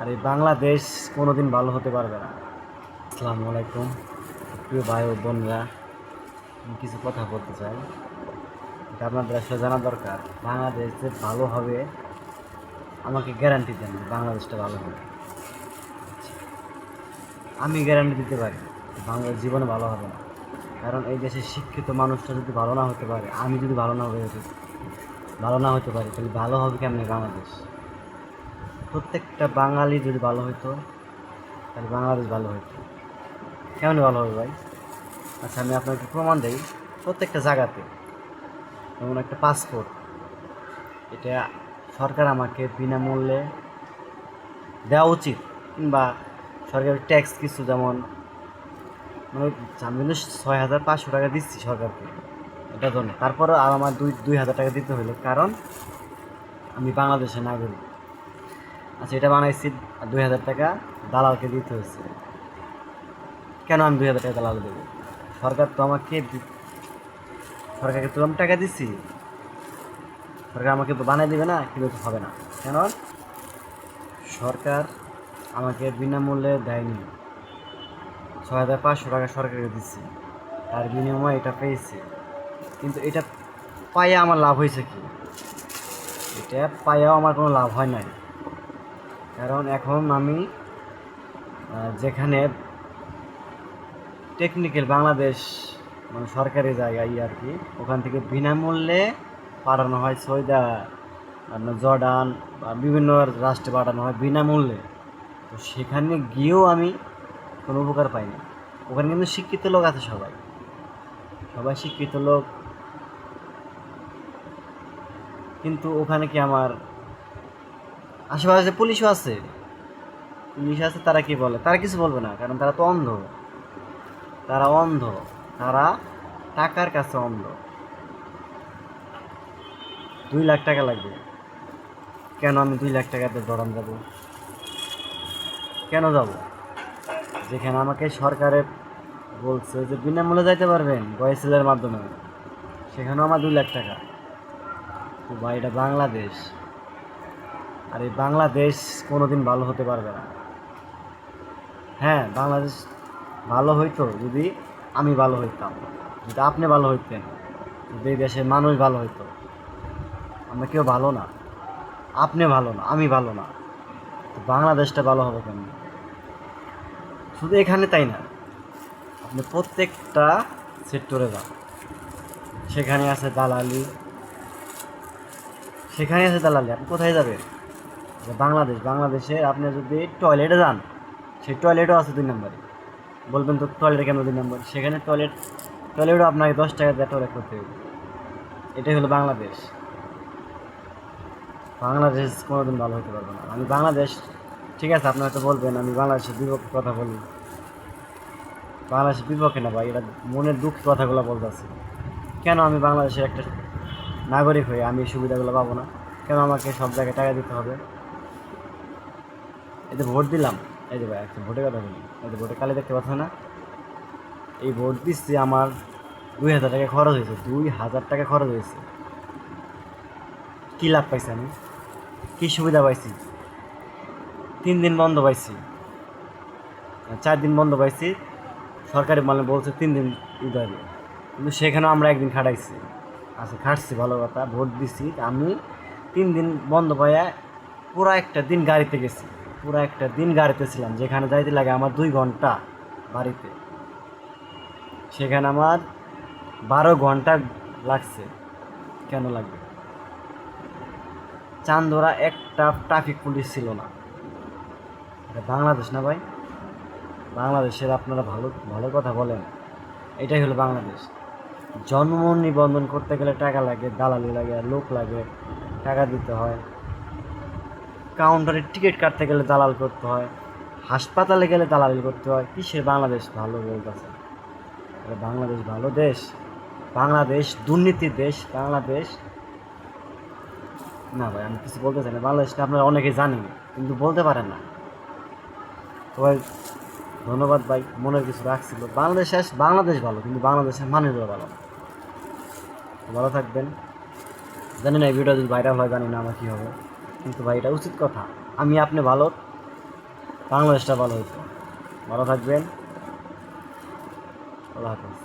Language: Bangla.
আর এই বাংলাদেশ কোনোদিন ভালো হতে পারবে না। আসসালামু আলাইকুম প্রিয় ভাই ও বোনরা, আমি কিছু কথা বলতে চাই। এটা আপনাদের আসলে জানা দরকার। বাংলাদেশ যে ভালো হবে আমাকে গ্যারান্টি দেন বাংলাদেশটা ভালো হবে। আমি গ্যারান্টি দিতে পারি বাংলাদেশ জীবনে ভালো হবে না। কারণ এই দেশের শিক্ষিত মানুষটা যদি ভালো না হতে পারে, আমি যদি ভালো না হতে পারি, তাহলে ভালো হবে কেমনি বাংলাদেশ? প্রত্যেকটা বাঙালি যদি ভালো হতো তাহলে বাংলাদেশ ভালো হতো। কেমন ভালো হবে ভাই? আচ্ছা, আমি আপনাকে প্রমাণ দিই। প্রত্যেকটা জায়গাতে যেমন একটা পাসপোর্ট, এটা সরকার আমাকে বিনামূল্যে দেওয়া উচিত, কিংবা সরকারের ট্যাক্স কিছু, যেমন মানে আমি কিন্তু 6,500 টাকা দিচ্ছি সরকারকে এটার জন্য, তারপরে আর আমার দুই হাজার টাকা দিতে হলো, কারণ আমি বাংলাদেশের নাগরিক। আচ্ছা, এটা বানাইছি 2,000 টাকা দালালকে দিতে হয়েছে। কেন আমি 2,000 টাকা দালাল দেবো? সরকারকে তো আমি টাকা দিচ্ছি, সরকার আমাকে বানাই দেবে না? কিন্তু হবে না। কেন? সরকার আমাকে বিনামূল্যে দেয়নি, 6,500 টাকা সরকারকে দিচ্ছি, তার বিনিময়ে এটা পেয়েছি। কিন্তু এটা পাইয়ে আমার লাভ হয়েছে কি? এটা পাইয়াও আমার কোনো লাভ হয় নাই। কারণ এখন আমি যেখানে টেকনিক্যাল বাংলাদেশ মানে সরকারি জায়গায় আর কি, ওখান থেকে বিনামূল্যে পাঠানো হয় সৌদি, আপনার জর্ডান বা বিভিন্ন রাষ্ট্রে পাঠানো হয় বিনামূল্যে। তো সেখানে গিয়েও আমি কোনো উপকার পাইনি। ওখানে কিন্তু শিক্ষিত লোক আছে, সবাই সবাই শিক্ষিত লোক, কিন্তু ওখানে কি আমার আশেপাশে পুলিশও আছে, তারা কি বলে? তারা কিছু বলবে না, কারণ তারা তো অন্ধ। তারা টাকার কাছে অন্ধ। 2 লাখ টাকা লাগবে, কেন আমি 2 লাখ টাকাতে জড়ান যাব? কেন যাব? যেখানে আমাকে সরকারে বলছে যে বিনামূল্যে যাইতে পারবেন বয়েসেলের মাধ্যমে, সেখানেও আমার 2 লাখ টাকা। তো ভাই, এটা বাংলাদেশ, আর এই বাংলাদেশ কোনোদিন ভালো হতে পারবে না। হ্যাঁ, বাংলাদেশ ভালো হইতো যদি আমি ভালো হইতাম, যদি আপনি ভালো হইতেন, যদি এই দেশের মানুষ ভালো হইতো। আমরা কেউ ভালো না, আপনি ভালো না, আমি ভালো না, তো বাংলাদেশটা ভালো হবে কেন? শুধু এখানে তাই না, আপনি প্রত্যেকটা সেক্টরে যান, সেখানে আছে দালালি, আপনি কোথায় যাবেন? বাংলাদেশে আপনি যদি টয়লেটে যান, সেই টয়লেটও আছে 2 নম্বরে। বলবেন তো টয়লেটে কেন 2 নম্বর? সেখানে টয়লেটও আপনাকে 10 টাকা দিয়ে টয়লেট করতে হবে। এটাই হলো বাংলাদেশ। বাংলাদেশ কোনোদিন ভালো হতে পারবে না। আমি বাংলাদেশ, ঠিক আছে, আপনারা তো বলবেন আমি বাংলাদেশের বিপক্ষে কথা বলি। বাংলাদেশের বিপক্ষে না ভাই, এটা মনের দুঃখ কথাগুলো বলতেছি। কেন আমি বাংলাদেশের একটা নাগরিক হয়ে আমি এই সুবিধাগুলো পাবো না? কেন আমাকে সব জায়গায় টাকা দিতে হবে? এই যে ভোট দিলাম, এই যে ভাই একটা ভোটের কথা বলি, এই যে ভোটের কালি দেখতে পাচ্ছ না? এই ভোট দিচ্ছি, আমার 2,000 টাকা খরচ হয়েছে, 2,000 টাকা খরচ হয়েছে। কী লাভ পাইছি আমি? কী সুবিধা পাইছি? 3 দিন বন্ধ পাইছি, 4 দিন বন্ধ পাইছি। সরকারি মানে বলছে 3 দিন হবে, কিন্তু সেখানেও আমরা একদিন খাটাইছি। আচ্ছা, খাটছি ভালো কথা, ভোট দিছি আমি। 3 দিন বন্ধ পাইয়া পুরো একটা দিন গাড়িতে গেছি, পুরো একটা দিন গাড়িতে ছিলাম। যেখানে যাইতে লাগে আমার 2 ঘন্টা বাড়িতে, সেখানে আমার 12 ঘন্টা লাগছে। কেন লাগবে? চান্দোরা একটা ট্রাফিক পুলিশ ছিল না। এটা বাংলাদেশ না ভাই? বাংলাদেশের আপনারা ভালো ভালো কথা বলেন, এটাই হলো বাংলাদেশ। জন্ম নিবন্ধন করতে গেলে টাকা লাগে, দালালি লাগে, লোক লাগে, টাকা দিতে হয়। কাউন্টারে টিকিট কাটতে গেলে দালাল করতে হয়, হাসপাতালে গেলে দালালি করতে হয়। কিসের বাংলাদেশ ভালো বলতেছে? বাংলাদেশ ভালো দেশ? বাংলাদেশ দুর্নীতির দেশ বাংলাদেশ না ভাই, আমি কিছু বলতে চাই না। বাংলাদেশটা আপনারা অনেকে জানেন, কিন্তু বলতে পারেন না। সবাই ধন্যবাদ ভাই, মনের কিছু রাখছিল। বাংলাদেশ ভালো, কিন্তু বাংলাদেশের মানুষগুলো ভালো না। ভালো থাকবেন। জানি না এই ভিডিও যদি ভাইরাল হয়, জানি না আমার কী হবে, কিন্তু ভাই এটা উচিত কথা। আমি আপনি ভালো বাংলাদেশটা ভালো হতো। ভালো থাকবেন। আল্লাহ হাফেজ।